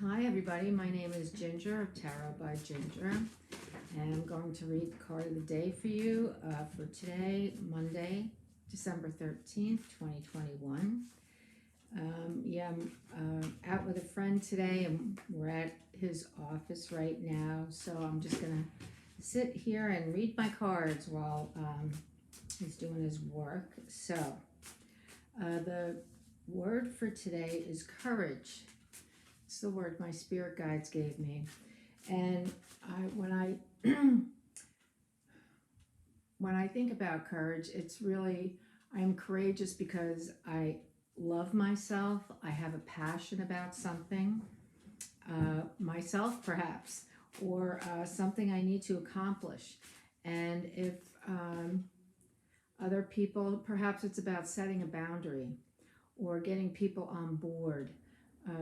Hi everybody, my name is Ginger of Tarot by Ginger, and I'm going to read the card of the day for you for today, Monday, December 13th, 2021. I'm out with a friend today and we're at his office right now, so I'm just going to sit here and read my cards while he's doing his work. So, the word for today is courage. It's the word my spirit guides gave me. And when I think about courage, it's really, I'm courageous because I love myself. I have a passion about something, myself perhaps, or something I need to accomplish. And if other people, perhaps it's about setting a boundary or getting people on board.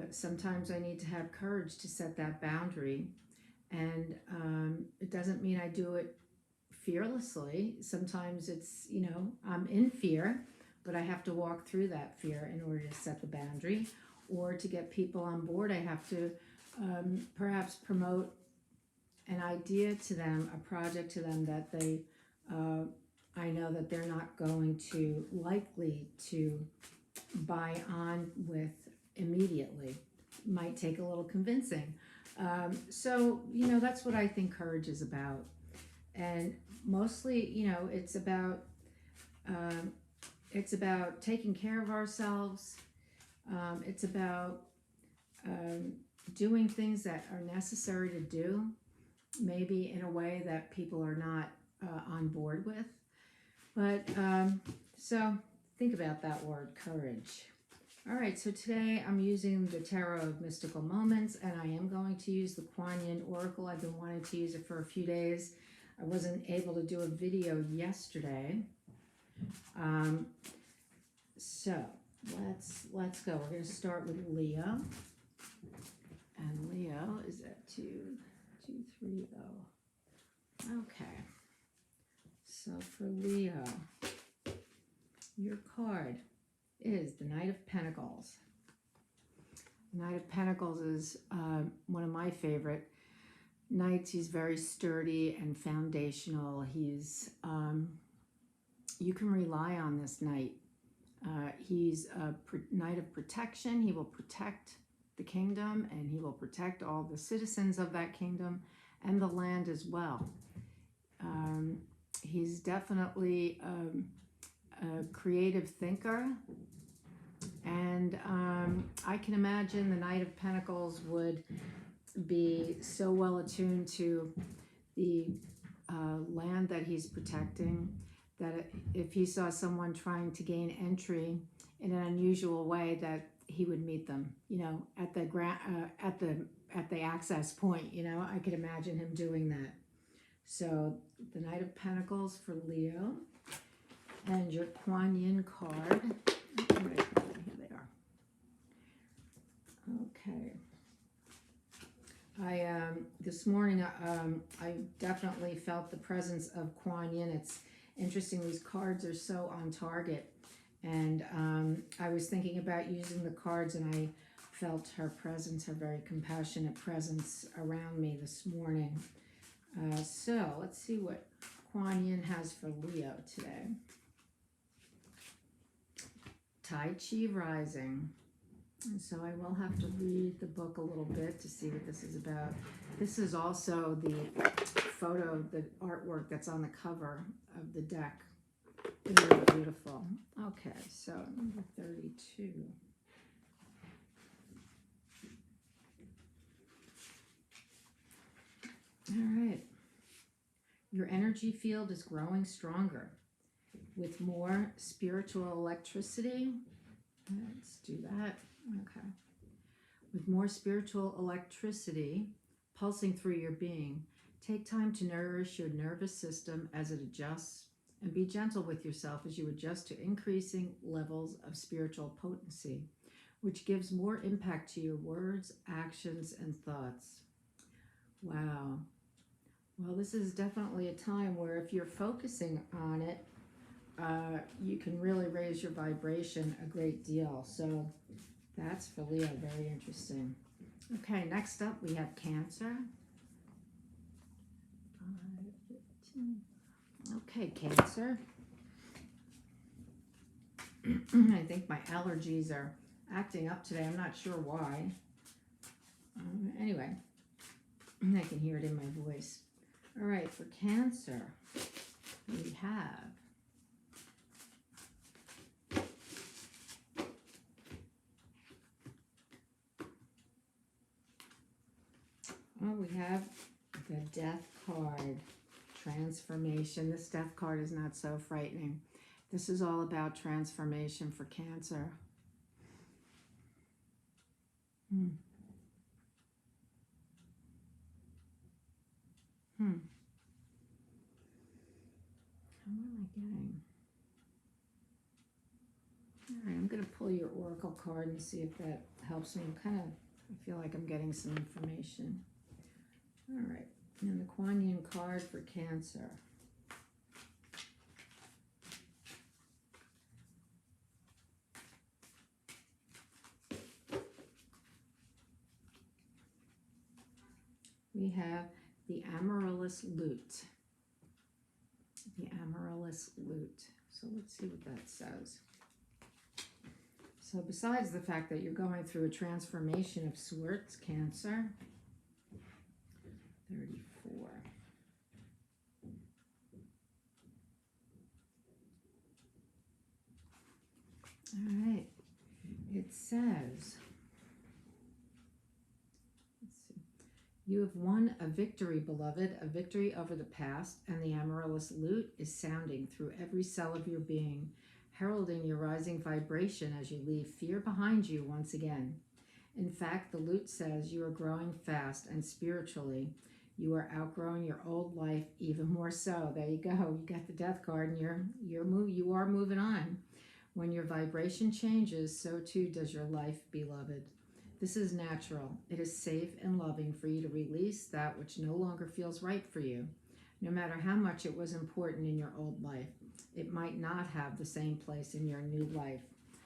Sometimes I need to have courage to set that boundary, and it doesn't mean I do it fearlessly. Sometimes it's, I'm in fear, but I have to walk through that fear in order to set the boundary, or to get people on board. I have to perhaps promote an idea to them, a project to them that they, I know that they're not going to likely to buy on with immediately. Might take a little convincing. So that's what I think courage is about. And mostly, it's about taking care of ourselves. It's about doing things that are necessary to do, maybe in a way that people are not on board with. But so think about that word, courage. All right, so today I'm using the Tarot of Mystical Moments, and I am going to use the Kuan Yin Oracle. I've been wanting to use it for a few days. I wasn't able to do a video yesterday. So let's go. We're going to start with Leo. And Leo is at 230. Okay. So for Leo, your card is the Knight of Pentacles. The Knight of Pentacles is one of my favorite knights. He's very sturdy and foundational. He's you can rely on this knight. He's a knight of protection. He will protect the kingdom, and he will protect all the citizens of that kingdom and the land as well. He's definitely a creative thinker. And I can imagine the Knight of Pentacles would be so well attuned to the land that he's protecting that if he saw someone trying to gain entry in an unusual way, that he would meet them, at the access point. I could imagine him doing that. So the Knight of Pentacles for Leo, and your Kuan Yin card. Here they are. Okay. This morning I definitely felt the presence of Kuan Yin. It's interesting, these cards are so on target, and I was thinking about using the cards, and I felt her presence, her very compassionate presence around me this morning. So let's see what Kuan Yin has for Leo today. Tai Chi Rising. And so I will have to read the book a little bit to see what this is about. This is also the photo, the artwork that's on the cover of the deck. Really beautiful. Okay, so number 32. All right. Your energy field is growing stronger with more spiritual electricity. Let's do that. Okay. With more spiritual electricity pulsing through your being, take time to nourish your nervous system as it adjusts, and be gentle with yourself as you adjust to increasing levels of spiritual potency, which gives more impact to your words, actions, and thoughts. Wow. Well, this is definitely a time where if you're focusing on it, you can really raise your vibration a great deal. So that's for Leo, very interesting. Okay, next up we have Cancer. 5, 15. Okay, Cancer. I think my allergies are acting up today. I'm not sure why. Anyway, I can hear it in my voice. All right, for Cancer, we have the Death card, transformation. This Death card is not so frightening. This is all about transformation for Cancer. How am I getting? All right, I'm going to pull your Oracle card and see if that helps me. I feel like I'm getting some information. All right, and the Kuan Yin card for Cancer. We have the Amaryllis Lute. The Amaryllis Lute. So let's see what that says. So besides the fact that you're going through a transformation of sorts, Cancer, 34. All right. It says, let's see, you have won a victory, beloved, a victory over the past, and the Amaryllis Lute is sounding through every cell of your being, heralding your rising vibration as you leave fear behind you once again. In fact, the lute says you are growing fast, and spiritually, you are outgrowing your old life even more so. There you go. You got the Death card, and you are moving on. When your vibration changes, so too does your life, beloved. This is natural. It is safe and loving for you to release that which no longer feels right for you. No matter how much it was important in your old life, it might not have the same place in your new life.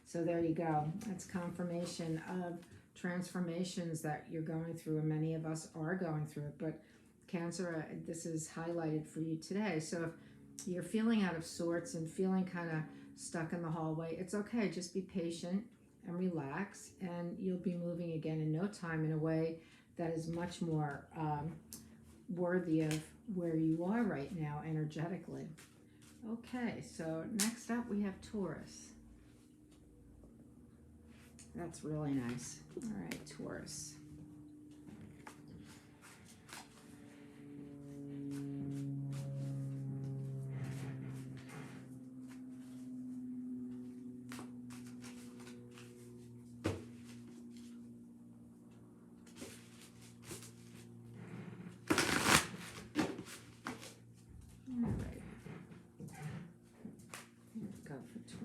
So there you go. That's confirmation of transformations that you're going through, and many of us are going through it. But Cancer, this is highlighted for you today. So if you're feeling out of sorts and feeling kind of stuck in the hallway, it's okay. Just be patient and relax, and you'll be moving again in no time in a way that is much more worthy of where you are right now energetically. Okay, so next up we have Taurus. That's really nice. All right, Taurus.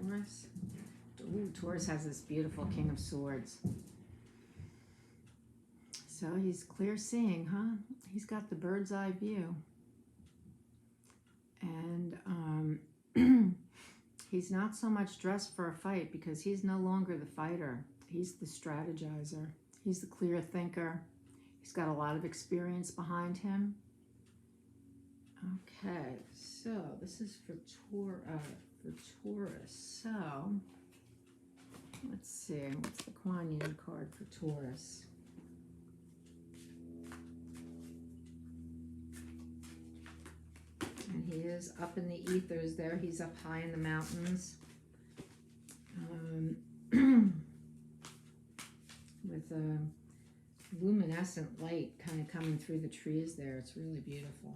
Taurus. Ooh, Taurus has this beautiful King of Swords. So he's clear seeing, huh? He's got the bird's eye view. And he's not so much dressed for a fight because he's no longer the fighter. He's the strategizer. He's the clear thinker. He's got a lot of experience behind him. Okay, so this is for Taurus. So let's see, what's the Kuan Yin card for Taurus? And he is up in the ethers there. He's up high in the mountains with a luminescent light kind of coming through the trees there. It's really beautiful.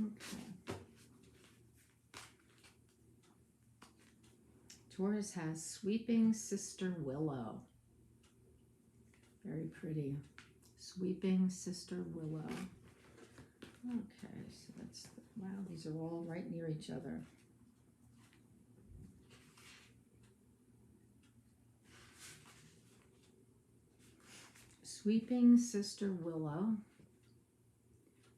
Okay. Taurus has Sweeping Sister Willow. Very pretty. Sweeping Sister Willow. Okay, so that's, wow, these are all right near each other. Sweeping Sister Willow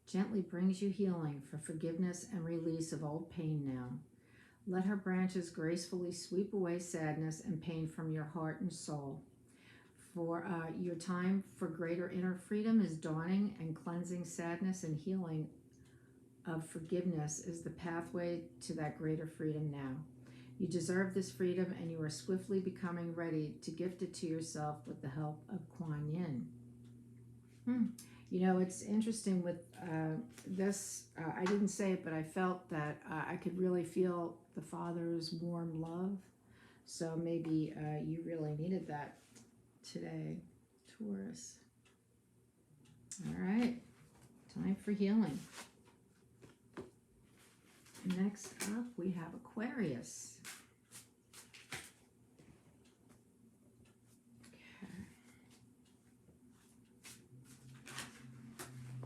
gently brings you healing for forgiveness and release of old pain now. Let her branches gracefully sweep away sadness and pain from your heart and soul. For your time for greater inner freedom is dawning, and cleansing sadness and healing of forgiveness is the pathway to that greater freedom now. You deserve this freedom, and you are swiftly becoming ready to gift it to yourself with the help of Kuan Yin. You know, it's interesting with this, I didn't say it, but I felt that I could really feel the Father's warm love. So maybe you really needed that today, Taurus. All right, time for healing. Next up, we have Aquarius. Okay.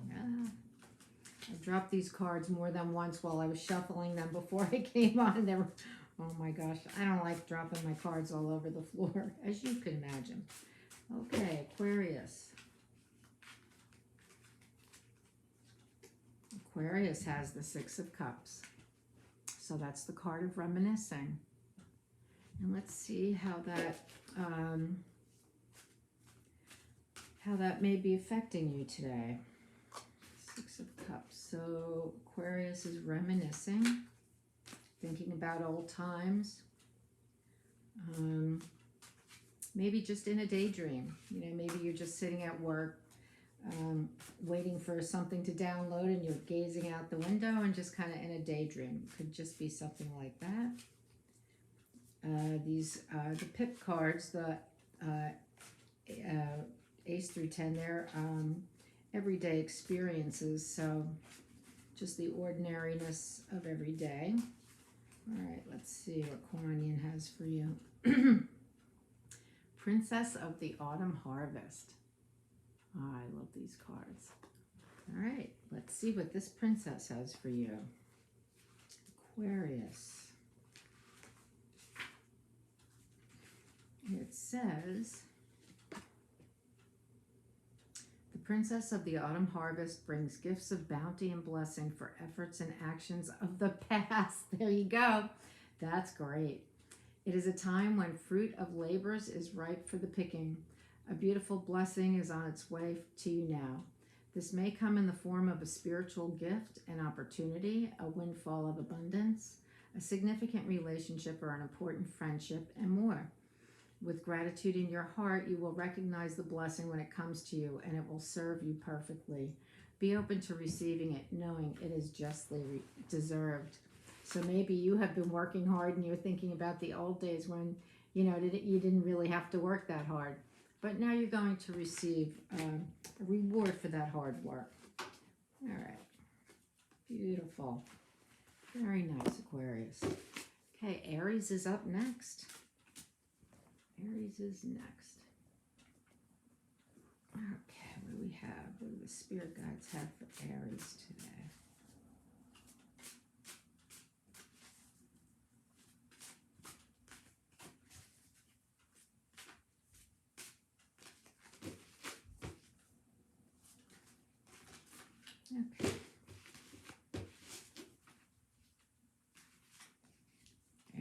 Yeah. I dropped these cards more than once while I was shuffling them before I came on. They were, oh my gosh, I don't like dropping my cards all over the floor, as you can imagine. Okay, Aquarius. Aquarius has the Six of Cups. So that's the card of reminiscing. And let's see how that may be affecting you today. Six of Cups. So Aquarius is reminiscing, thinking about old times. Maybe just in a daydream. You know, maybe you're just sitting at work, waiting for something to download, and you're gazing out the window and just kind of in a daydream. Could just be something like that. The pip cards, the Ace through 10, they're everyday experiences, so just the ordinariness of every day. All right, let's see what Kuan Yin has for you. Princess of the Autumn Harvest. Oh, I love these cards. All right, let's see what this princess has for you. Aquarius. It says, the Princess of the Autumn Harvest brings gifts of bounty and blessing for efforts and actions of the past. There you go. That's great. It is a time when fruit of labors is ripe for the picking. A beautiful blessing is on its way to you now. This may come in the form of a spiritual gift, an opportunity, a windfall of abundance, a significant relationship, or an important friendship, and more. With gratitude in your heart, you will recognize the blessing when it comes to you, and it will serve you perfectly. Be open to receiving it, knowing it is justly deserved. So maybe you have been working hard and you're thinking about the old days when, you know, you didn't really have to work that hard. But now you're going to receive a reward for that hard work. All right. Beautiful. Very nice, Aquarius. Okay, Aries is up next. Aries is next. Okay, what do we have? What do the spirit guides have for Aries today? Okay.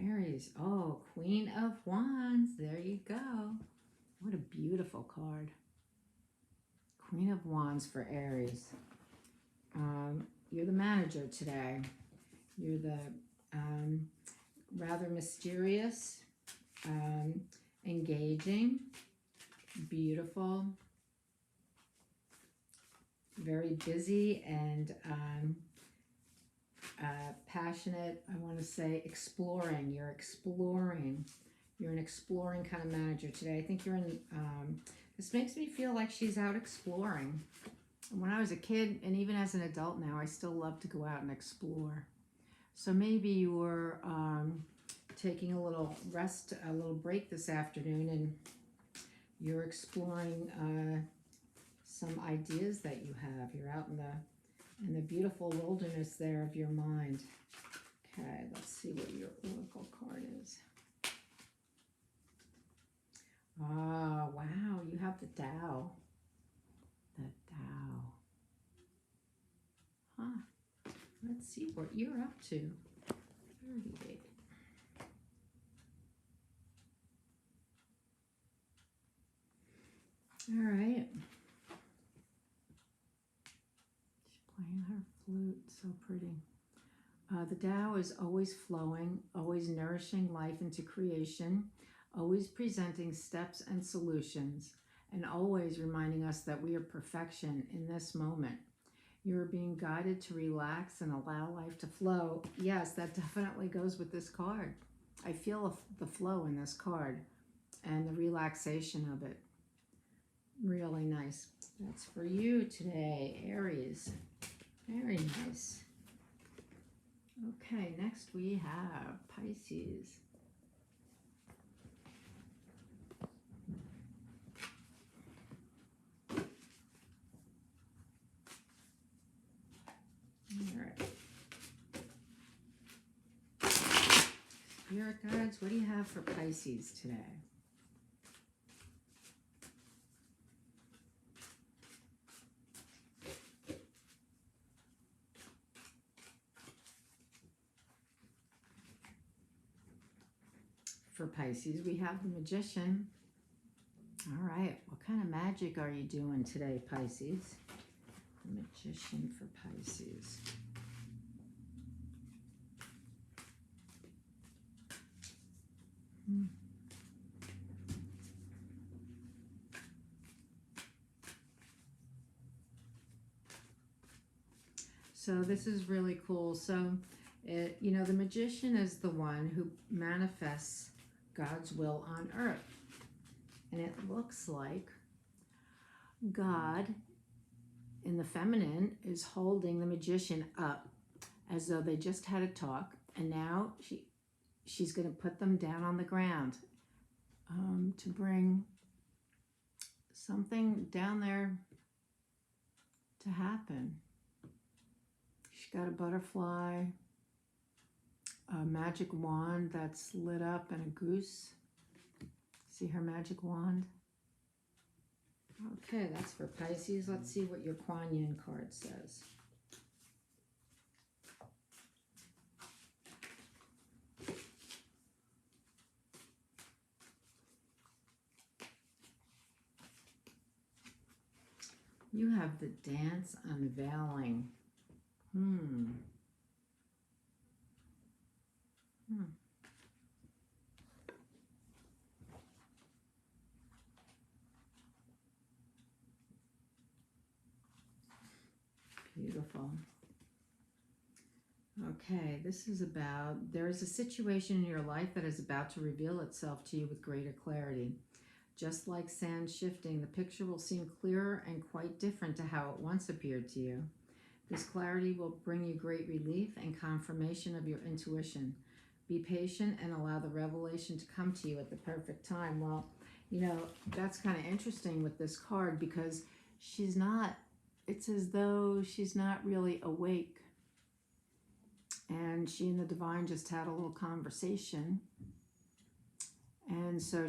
Aries. Oh, Queen of Wands. There you go. What a beautiful card. Queen of Wands for Aries. You're the manager today. You're the rather mysterious, engaging, beautiful, very busy, and passionate. I want to say exploring. You're exploring. You're an exploring kind of manager today. I think you're in, this makes me feel like she's out exploring. When I was a kid, and even as an adult now, I still love to go out and explore. So maybe you were taking a little rest, a little break this afternoon, and you're exploring some ideas that you have. You're out in the beautiful wilderness there of your mind. Okay, let's see what your oracle card is. Oh, wow, you have the Tao. The Tao. Huh. Let's see what you're up to. 38. so pretty. The Tao is always flowing, always nourishing life into creation, always presenting steps and solutions, and always reminding us that we are perfection in this moment. You're being guided to relax and allow life to flow. Yes, that definitely goes with this card. I feel the flow in this card and the relaxation of it. Really nice. That's for you today, Aries. Very nice. Okay, next we have Pisces. All right. Spirit guides, what do you have for Pisces today? For Pisces, we have the Magician. All right, what kind of magic are you doing today, Pisces? The Magician for Pisces. So this is really cool. So, the Magician is the one who manifests God's will on earth. And it looks like God in the feminine is holding the Magician up as though they just had a talk, and now she's going to put them down on the ground to bring something down there to happen. She's got a butterfly, a magic wand that's lit up, and a goose. See her magic wand? Okay, that's for Pisces. Let's see what your Kuan Yin card says. You have the Dance Unveiling. Beautiful. Okay, this is about, there is a situation in your life that is about to reveal itself to you with greater clarity. Just like sand shifting, the picture will seem clearer and quite different to how it once appeared to you. This clarity will bring you great relief and confirmation of your intuition. Be patient and allow the revelation to come to you at the perfect time. Well, that's kind of interesting with this card because she's not, it's as though she's not really awake. And she and the divine just had a little conversation. And so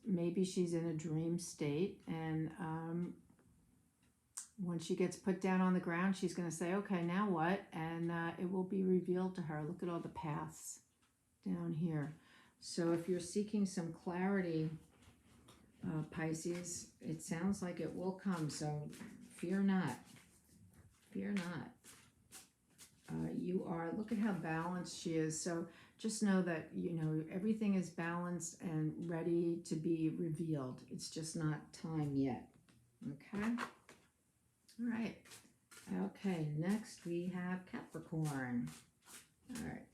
maybe she's in a dream state, and when she gets put down on the ground, she's going to say, okay, now what? And it will be revealed to her. Look at all the paths down here. So if you're seeking some clarity, Pisces, it sounds like it will come. So fear not. Fear not. Look at how balanced she is. So just know that, everything is balanced and ready to be revealed. It's just not time yet. Okay? All right. Okay, next we have Capricorn. All right.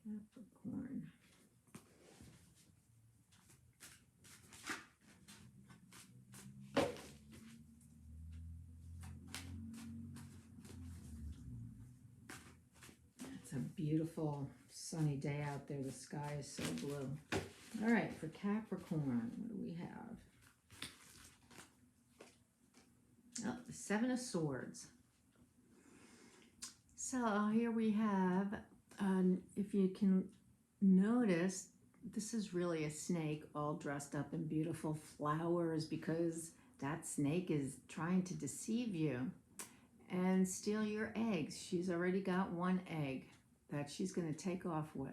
Capricorn. It's a beautiful sunny day out there. The sky is so blue. All right, for Capricorn, what do we have? Oh, the Seven of Swords. So here we have, if you can notice, this is really a snake all dressed up in beautiful flowers because that snake is trying to deceive you and steal your eggs. She's already got one egg that she's going to take off with.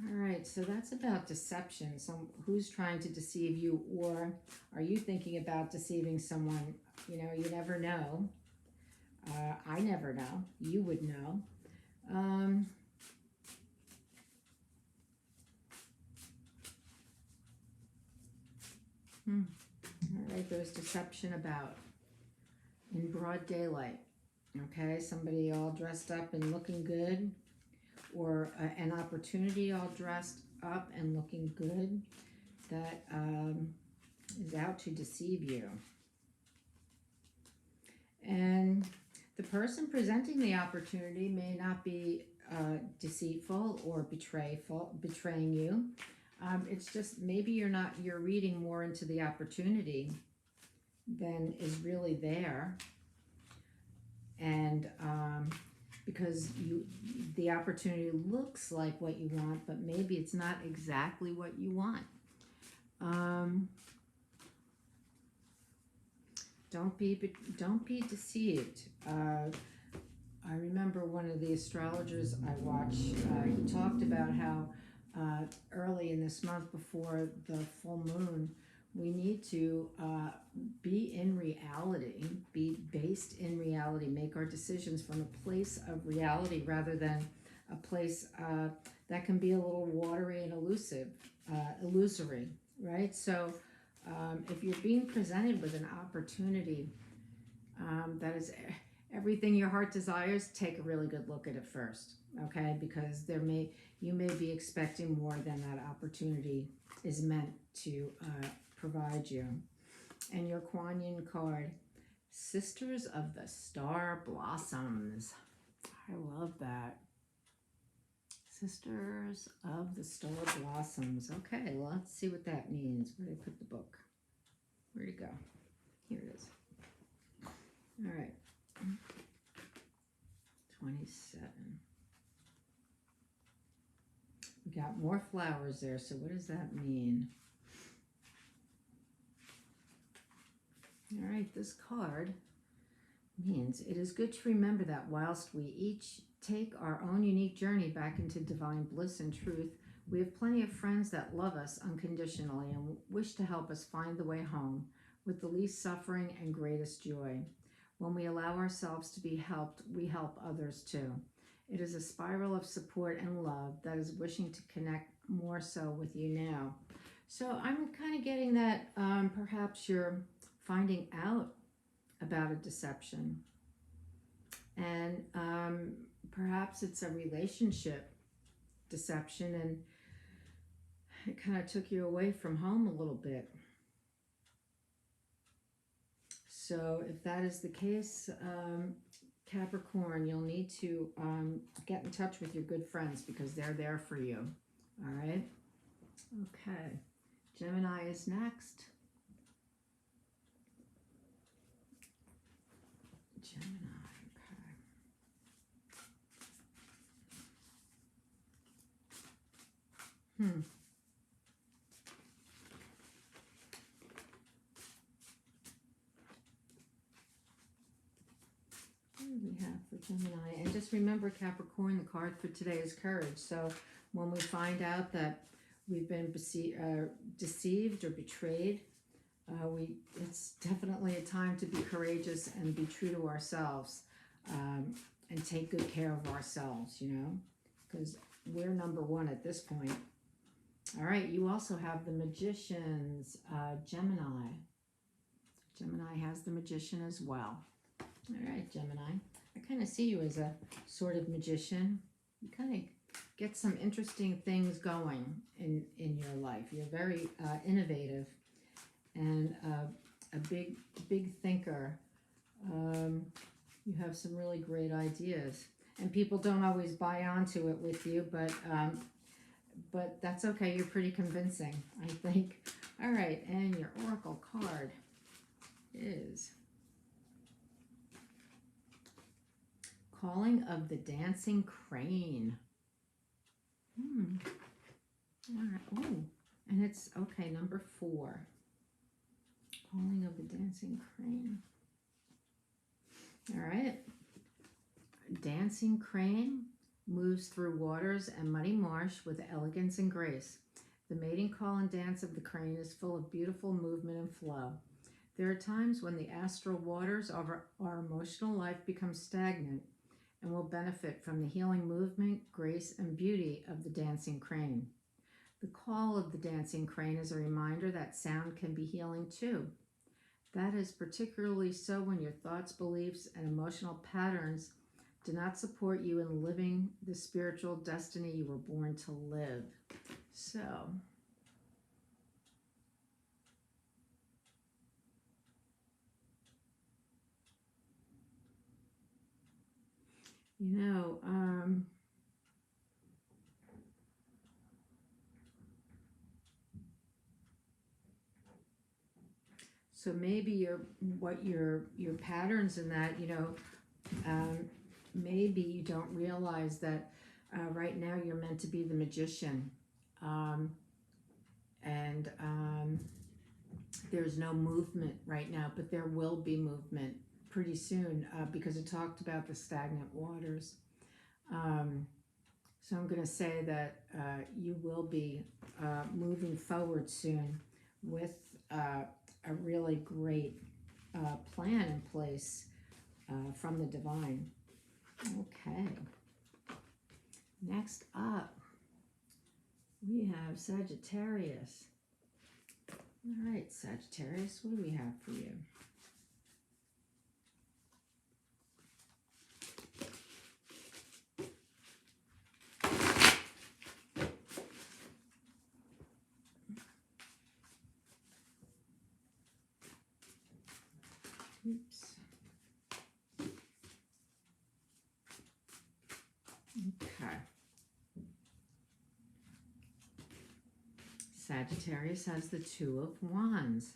All right, so that's about deception. So who's trying to deceive you, or are you thinking about deceiving someone? You know, you never know. I never know. You would know. Um, all right, there's deception about in broad daylight. Okay, somebody all dressed up and looking good, or an opportunity all dressed up and looking good that is out to deceive you. And the person presenting the opportunity may not be deceitful or betraying you. It's just maybe you're reading more into the opportunity than is really there. And because the opportunity looks like what you want, but maybe it's not exactly what you want. Don't be deceived. I remember one of the astrologers I watched. He talked about how early in this month, before the full moon, we need to be in reality, be based in reality, make our decisions from a place of reality rather than a place that can be a little watery and illusory, right? So if you're being presented with an opportunity that is everything your heart desires, take a really good look at it first, okay? Because you may be expecting more than that opportunity is meant to provide you. And your Kuan Yin card, Sisters of the Star Blossoms. I love that. Sisters of the Star Blossoms. Okay, well, let's see what that means. Where did I put the book? Where'd it go? Here it is. All right. 27. We got more flowers there, so what does that mean? All right, this card means it is good to remember that whilst we each take our own unique journey back into divine bliss and truth, we have plenty of friends that love us unconditionally and wish to help us find the way home with the least suffering and greatest joy. When we allow ourselves to be helped, we help others too. It is a spiral of support and love that is wishing to connect more so with you now. So I'm kind of getting that perhaps you're finding out about a deception, and perhaps it's a relationship deception, and it kind of took you away from home a little bit. So if that is the case, Capricorn, you'll need to get in touch with your good friends because they're there for you. All right? Okay. Gemini is next. Gemini, okay. What do we have for Gemini? And just remember, Capricorn, the card for today is courage. So when we find out that we've been deceived or betrayed, it's definitely a time to be courageous and be true to ourselves, and take good care of ourselves, you know, because we're number one at this point. All right, you also have the Magicians, Gemini. Gemini has the Magician as well. All right, Gemini. I kind of see you as a sort of magician. You kind of get some interesting things going in your life. You're very innovative and a big thinker. You have some really great ideas, and people don't always buy onto it with you, but that's okay. You're pretty convincing, I think. All right, and your oracle card is Calling of the Dancing Crane. All right. Oh, and it's okay. Number 4. Calling of the Dancing Crane. All right. Dancing Crane. moves through waters and muddy marsh with elegance and grace. The mating call and dance of the crane is full of beautiful movement and flow. There are times when the astral waters of our emotional life become stagnant and will benefit from the healing movement, grace, and beauty of the dancing crane. The call of the dancing crane is a reminder that sound can be healing too. That is particularly so when your thoughts, beliefs, and emotional patterns do not support you in living the spiritual destiny you were born to live. So, you know, so maybe your patterns in that, maybe you don't realize that right now you're meant to be the magician, and there's no movement right now, but there will be movement pretty soon because it talked about the stagnant waters. So I'm going to say that you will be moving forward soon with a really great plan in place from the divine. Okay. Next up, we have Sagittarius. All right, Sagittarius, what do we have for you? Oops. Okay. Sagittarius has the Two of Wands.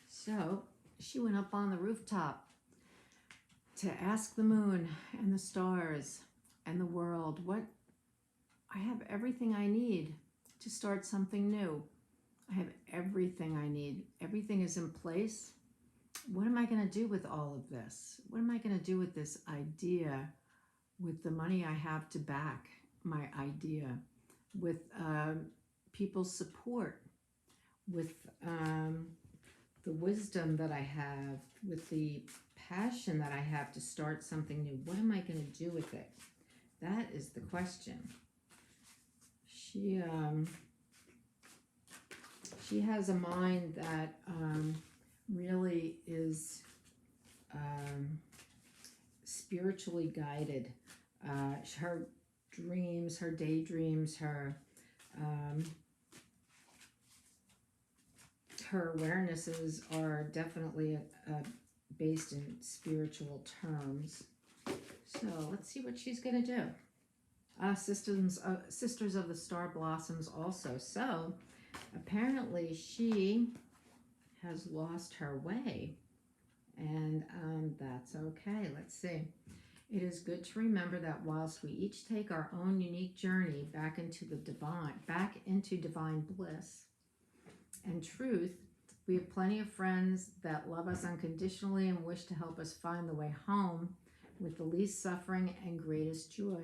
So she went up on the rooftop to ask the moon and the stars and the world, I have everything I need to start something new. I have everything I need. Everything is in place. What am I going to do with all of this? What am I going to do with this idea, with the money I have to back my idea, with people's support, with the wisdom that I have, with the passion that I have to start something new? What am I going to do with it? That is the question. She has a mind that really is spiritually guided. Her dreams, her daydreams, her awarenesses are definitely based in spiritual terms. So let's see what she's going to do. Sisters of the Star Blossoms also. So apparently she has lost her way, and that's okay. Let's see. It is good to remember that whilst we each take our own unique journey back into divine bliss and truth, we have plenty of friends that love us unconditionally and wish to help us find the way home with the least suffering and greatest joy.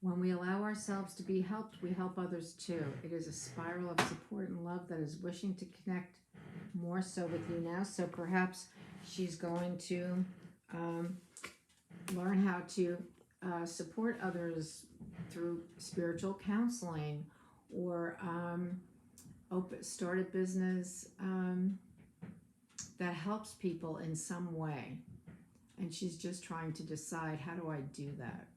When we allow ourselves to be helped, we help others too. It is a spiral of support and love that is wishing to connect more so with you now. So perhaps she's going to learn how to support others through spiritual counseling, or start a business that helps people in some way. And she's just trying to decide, how do I do that?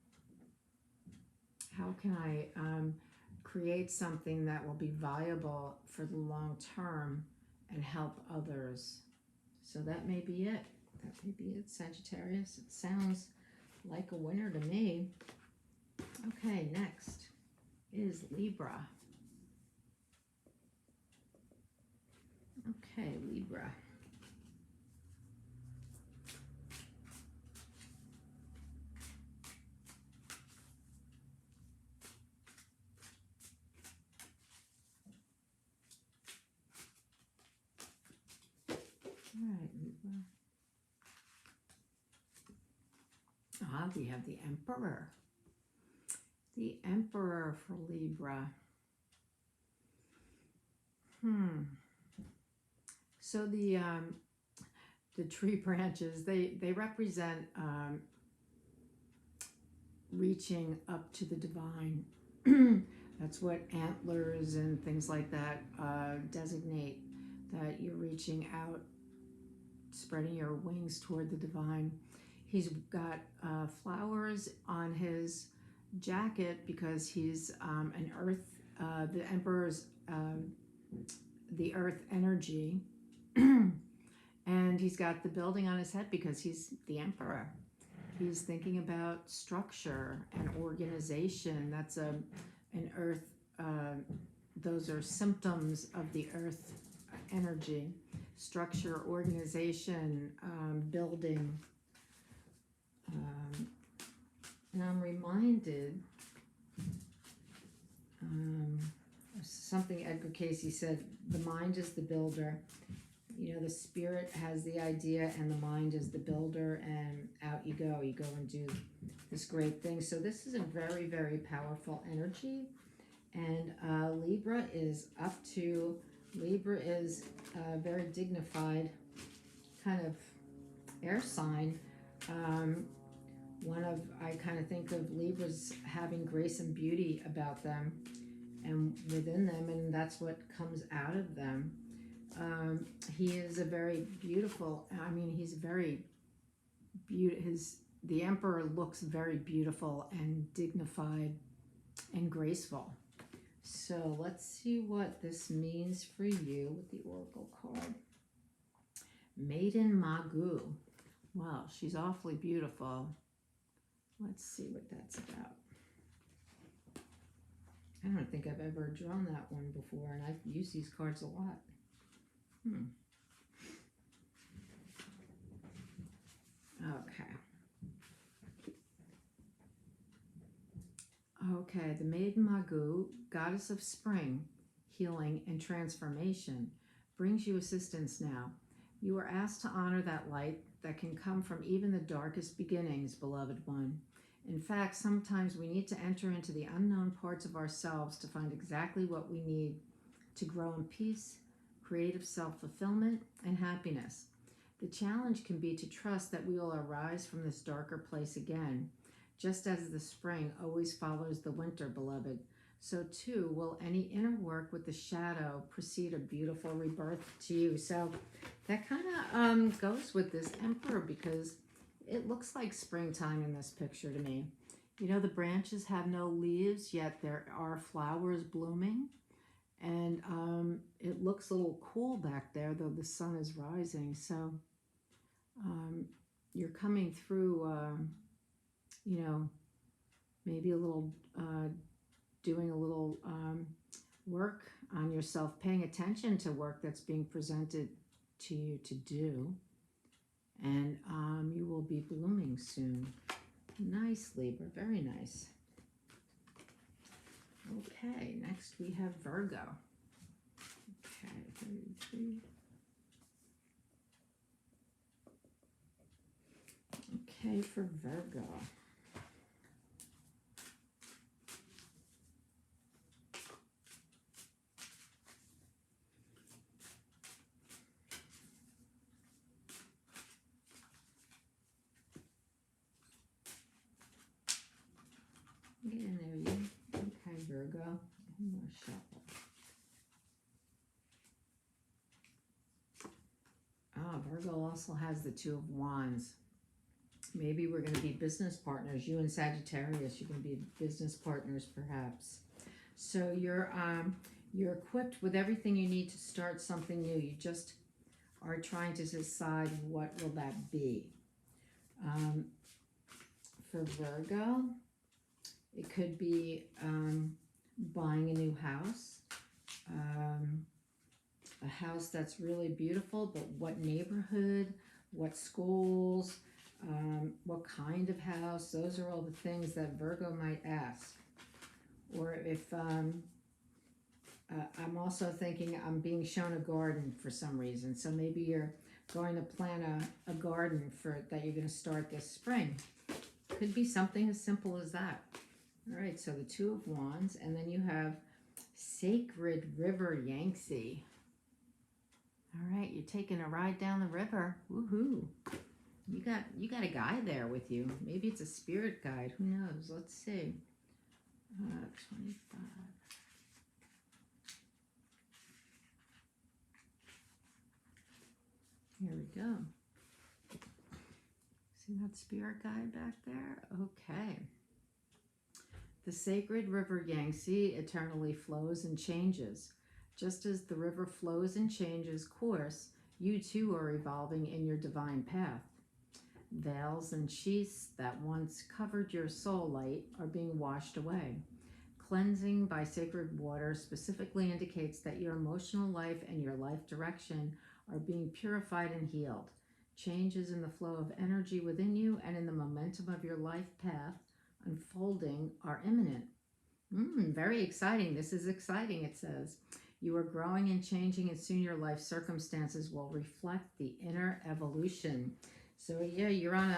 How can I create something that will be viable for the long term and help others? So that may be it. That may be it, Sagittarius. It sounds like a winner to me. Okay, next is Libra. Okay, Libra. All right, Libra. Ah, we have the Emperor. The Emperor for Libra. So the tree branches, they represent reaching up to the divine. That's what antlers and things like that designate, that you're reaching out, spreading your wings toward the divine. He's got flowers on his jacket because he's an earth, the emperor's the earth energy. And he's got the building on his head because he's the emperor. He's thinking about structure and organization. That's an earth, those are symptoms of the earth energy. Structure, organization, building. And I'm reminded something Edgar Casey said, the mind is the builder. You know, the spirit has the idea and the mind is the builder, and out you go and do this great thing. So this is a very, very powerful energy. And Libra is a very dignified kind of air sign. I kind of think of Libras having grace and beauty about them and within them, and that's what comes out of them. He is a very beautiful, he's very beautiful. The Emperor looks very beautiful and dignified and graceful. So let's see what this means for you with the Oracle card. Maiden Magu. Wow, she's awfully beautiful. Let's see what that's about. I don't think I've ever drawn that one before, and I've used these cards a lot. Okay, the Maiden Magu, goddess of spring, healing, and transformation, brings you assistance now. You are asked to honor that light that can come from even the darkest beginnings, beloved one. In fact, sometimes we need to enter into the unknown parts of ourselves to find exactly what we need to grow in peace, creative self-fulfillment, and happiness. The challenge can be to trust that we will arise from this darker place again. Just as the spring always follows the winter, beloved, so too will any inner work with the shadow precede a beautiful rebirth to you. So that kind of goes with this Emperor, because it looks like springtime in this picture to me. You know, the branches have no leaves, yet there are flowers blooming. And it looks a little cool back there, though the sun is rising. So you're coming through, maybe a little, doing a little work on yourself, paying attention to work that's being presented to you to do. And you will be blooming soon. Nice, Libra, very nice. Okay, next we have Virgo. Okay, 33. Okay, for Virgo. Get in there, you. Okay, Virgo. I'm going to shuffle. Virgo also has the Two of Wands. Maybe we're going to be business partners. You and Sagittarius, you're going to be business partners, perhaps. So you're equipped with everything you need to start something new. You just are trying to decide what will that be. For Virgo, it could be buying a new house, a house that's really beautiful, but what neighborhood, what schools, what kind of house. Those are all the things that Virgo might ask. Or if I'm also thinking I'm being shown a garden for some reason. So maybe you're going to plan a garden that you're going to start this spring. Could be something as simple as that. All right, so the Two of Wands, and then you have Sacred River Yangtze. All right, you're taking a ride down the river. Woohoo! You got a guide there with you. Maybe it's a spirit guide. Who knows? Let's see. 25. Here we go. See that spirit guide back there? Okay. The sacred river Yangtze eternally flows and changes. Just as the river flows and changes course, you too are evolving in your divine path. Veils and sheaths that once covered your soul light are being washed away. Cleansing by sacred water specifically indicates that your emotional life and your life direction are being purified and healed. Changes in the flow of energy within you and in the momentum of your life path unfolding are imminent. Very exciting. This is exciting, it says. You are growing and changing, and soon your life circumstances will reflect the inner evolution. So yeah, you're on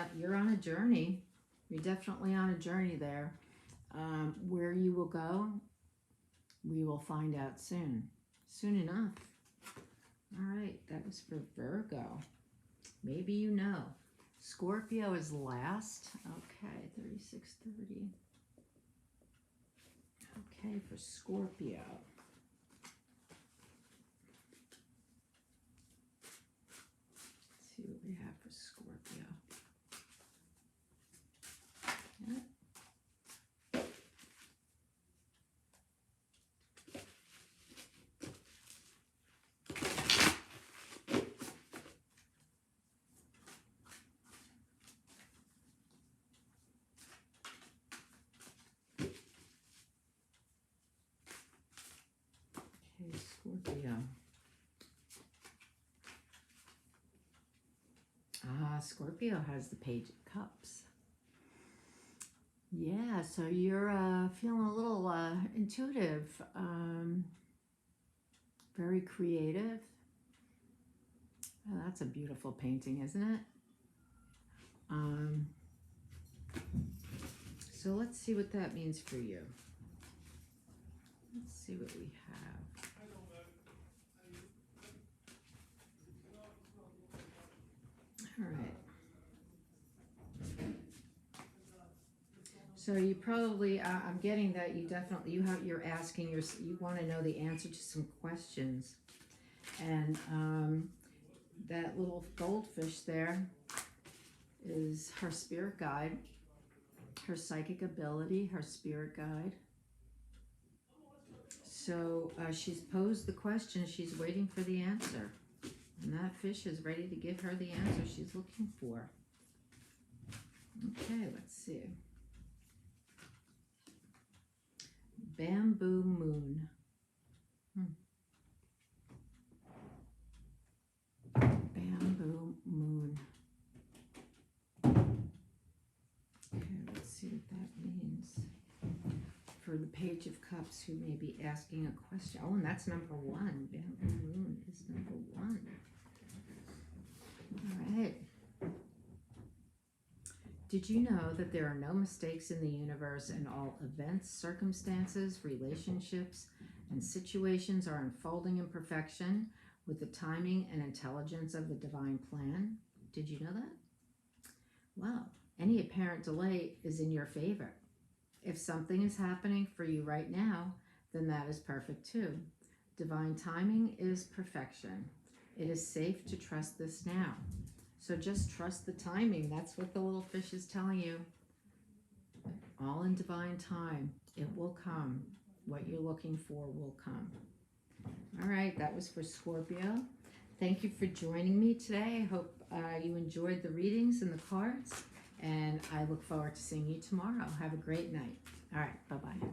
a journey. You're definitely on a journey there. Where you will go, we will find out soon. Soon enough. All right, that was for Virgo. Maybe you know. Scorpio is last. Okay, 3630. Okay, for Scorpio. Let's see what we have for Scorpio. Yeah. Scorpio. Scorpio has the Page of Cups. Yeah, so you're feeling a little intuitive, very creative. Oh, that's a beautiful painting, isn't it? So let's see what that means for you. Let's see what we have. All right. So you probably, I'm getting that you definitely, you're asking, you want to know the answer to some questions. And that little goldfish there is her spirit guide, her psychic ability, her spirit guide. So she's posed the question, she's waiting for the answer. And that fish is ready to give her the answer she's looking for. Okay, let's see. Bamboo Moon. Bamboo Moon. Okay, let's see what that means. For the Page of Cups, who may be asking a question. Oh, and that's number 1. Bamboo Moon is number 1. All right. Did you know that there are no mistakes in the universe and all events, circumstances, relationships, and situations are unfolding in perfection with the timing and intelligence of the divine plan? Did you know that? Well, any apparent delay is in your favor. If something is happening for you right now, then that is perfect too. Divine timing is perfection. It is safe to trust this now. So just trust the timing. That's what the little fish is telling you. All in divine time. It will come. What you're looking for will come. All right, that was for Scorpio. Thank you for joining me today. I hope you enjoyed the readings and the cards. And I look forward to seeing you tomorrow. Have a great night. All right, bye-bye.